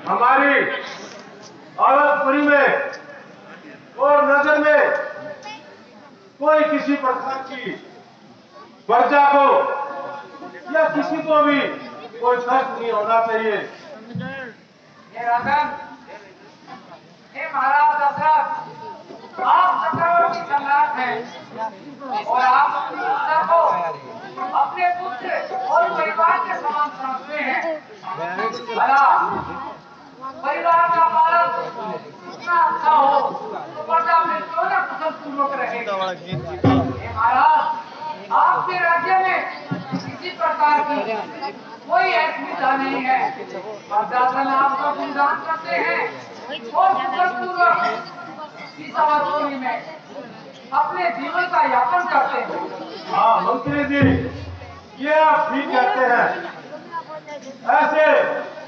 हमारी औरतपुरी में और नगर में कोई किसी प्रकार की प्रजा को या किसी को भी कोई कष्ट नहीं होना चाहिए। हे राजन, हे महाराज दशरथ, आप चक्रवर्ती सम्राट हैं और आप उत्तर को अपने पुत्र और परिवार के समान समझते हैं। भला परिवार का पालन इतना अच्छा हो तो प्रजा में क्यों न कुशल पूर्वक रहे। हे महाराज, आपके राज्य में किसी प्रकार की कोई असुविधा नहीं है। प्रशासन आपका गुणगान करते हैं और कुशल पूर्वक इस अवधि में अपने जीवन का यापन करते हैं। हाँ मंत्री जी, ये आप ठीक कहते हैं। ऐसे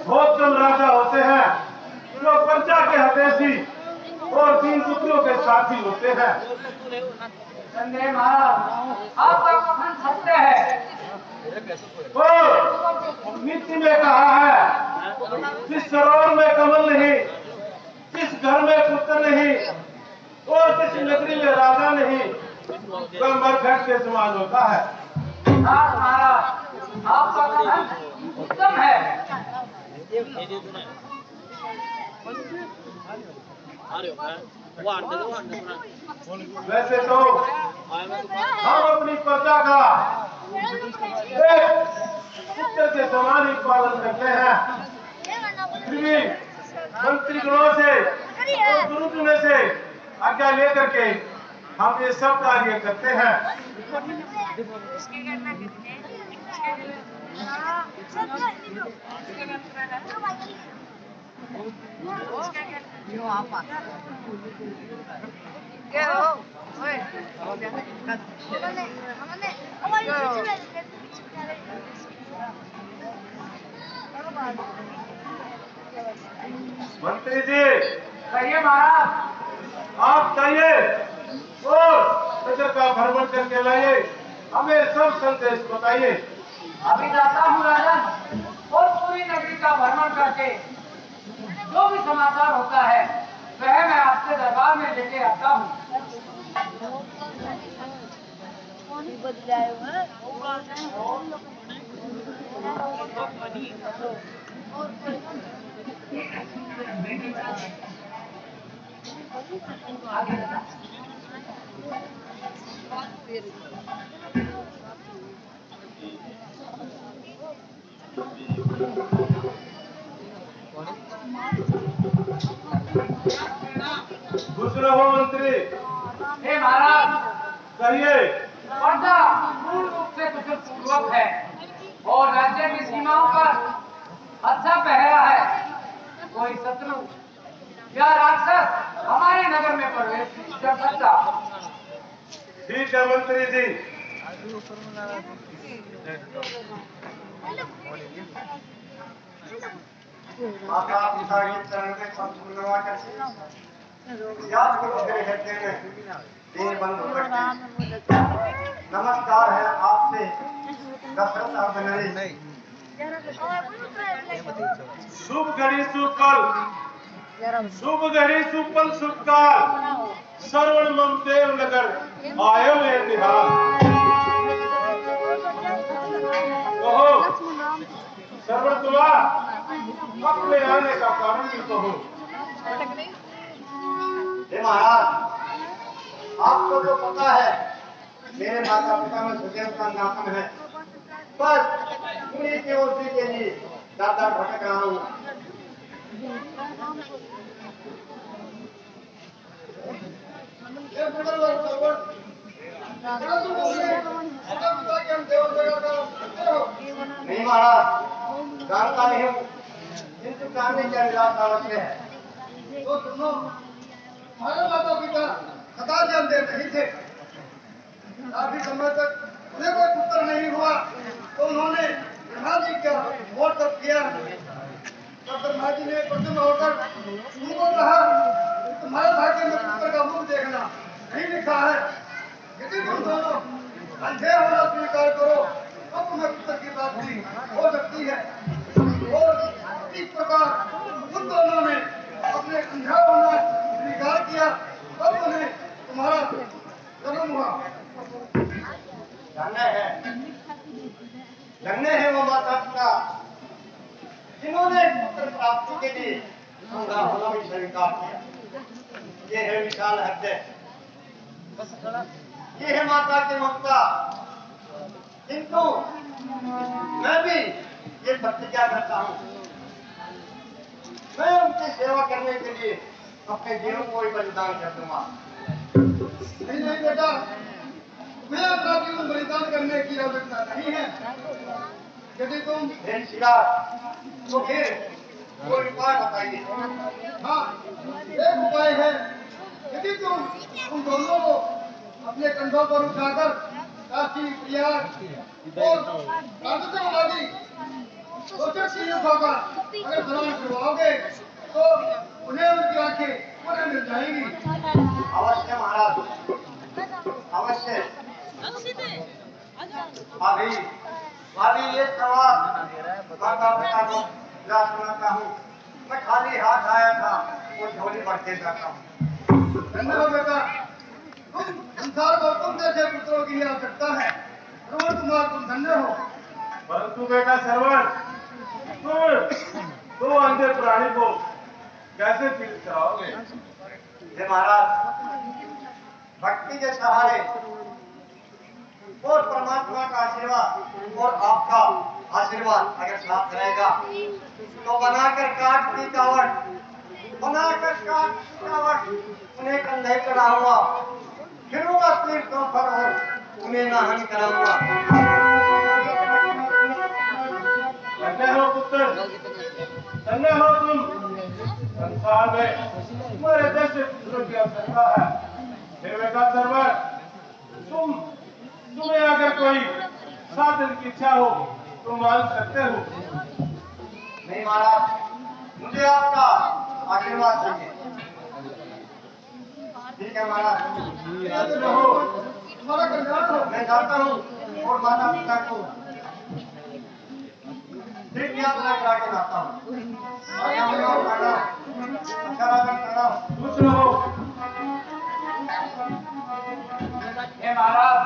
बहुत कम राजा होते हैं जो प्रजा के हितैषी और दीन दुखियों के साथी होते हैं। संजय महाराज, आपका कथन सत्य है। और नीति में कहा है, जिस सरोवर में कमल नहीं, जिस घर में पुत्र नहीं और जिस नगरी में राजा नहीं, वह मरघट के समान होता है। महाराज, आपका कथन उत्तम है। वैसे तो हम अपनी प्रजा का एक पुत्र के समान ही पालन करते हैं। फिर भी मंत्री गणों से और गुरुजनों से आज्ञा लेकर के हम ये सब कार्य करते हैं। मंत्री जी, कहिए महाराज। आप कहिए और नगर का भ्रमण करके लाइए, हमें सब संदेश बताइए। अभी जाता हूँ राजन, और पूरी नगरी का भ्रमण करके जो भी समाचार होता है वह मैं आपके दरबार में लेके आता हूँ। खुश रहो मंत्री। हे महाराज, कहिए। प्रजा पूर्ण रूप से कुशल पूर्वक है और राज्य की सीमाओं पर अच्छा पहरा है। कोई शत्रु या राक्षस हमारे नगर में प्रवेश नहीं कर सकता। ठीक है मंत्री जी। माता पिता के चरण में संपूर्ण करके याद करो मेरे हृदय में दीन बंधु करके नमस्कार है आपसे दशरथ अभिनय। शुभ घड़ी शुभ पल, शुभ घड़ी शुभ पल शुभ काल, श्रवण मम देव नगर आयो ये निहाल। कहो श्रवण तुम्हारा अपने आने का कारण भी कहो। हे महाराज, आपको जो पता है मेरे माता पिता में सुदेव का नाम है, बस उन्हीं की उसी के लिए दादा भटक रहा हूँ। नहीं महाराज, जानता नहीं हूँ, किंतु जानने के अनुसार दावत में है। तो सुनो, हमारे माता पिता सदा जानते नहीं थे। काफी समय तक उन्हें कोई पुत्र नहीं हुआ तो उन्होंने ब्रह्मा जी का और तप किया। तब ब्रह्मा जी ने प्रसन्न होकर उनको कहा, तुम्हारे भाग्य में पुत्र का मुख देखना नहीं लिखा है। यदि तुम दोनों अंधे होना स्वीकार करो तो तुम्हें पुत्र की प्राप्ति हो सकती है। और इस प्रकार उन प्राप्ति के लिए हमने होना भी स्वीकार किया। ये है विशाल हृदय, ये है माता की ममता। किंतु मैं भी ये प्रतिज्ञा करता हूँ, मैं उनकी सेवा करने के लिए अपने जीवन को ही बलिदान कर दूंगा। नहीं नहीं बेटा, मैं अपना जीवन बलिदान करने की आवश्यकता नहीं है। यदि तुम शिकार तो फिर कोई उपाय बताइए। हाँ, एक उपाय है। यदि तुम उन दोनों को अपने कंधों पर उठाकर काशी प्रयाग और राजस्थान अगर भ्रमण करवाओगे तो उन्हें उनकी आंखें पुनः मिल जाएंगी। अवश्य महाराज, अवश्य। अभी ये सवाल माता पिता को सुनाता हूँ। मैं खाली हाथ आया था वो झोली बढ़ते जाता हूँ। धन्यवाद बेटा, तुम संसार को तुम जैसे पुत्रों की आवश्यकता है। श्रवण कुमार तुम धन्य हो। परंतु बेटा श्रवण, तुम दो अंधे प्राणी को कैसे तीर्थ कराओगे? हे महाराज, भक्ति के सहारे और परमात्मा का आशीर्वाद और आपका आशीर्वाद अगर साथ रहेगा तो बनाकर काट की कावट उन्हें कंधे चढ़ाऊंगा, फिरूंगा तीर्थों पर और उन्हें नाहन कराऊंगा। धन्य हो पुत्र, धन्य हो तुम। संसार में तुम्हारे जैसे पुत्रों की आवश्यकता है। हे बेटा श्रवण, तुम्हें अगर कोई साधन की इच्छा हो तो मान सकते हो। नहीं महाराज, मुझे आपका आशीर्वाद चाहिए। ठीक है महाराज, तुम्हारा कल्याण हो। मैं जाता हूँ और माता पिता को तीर्थ यात्रा करा के लाता हूँ। खुश रहो। हे महाराज,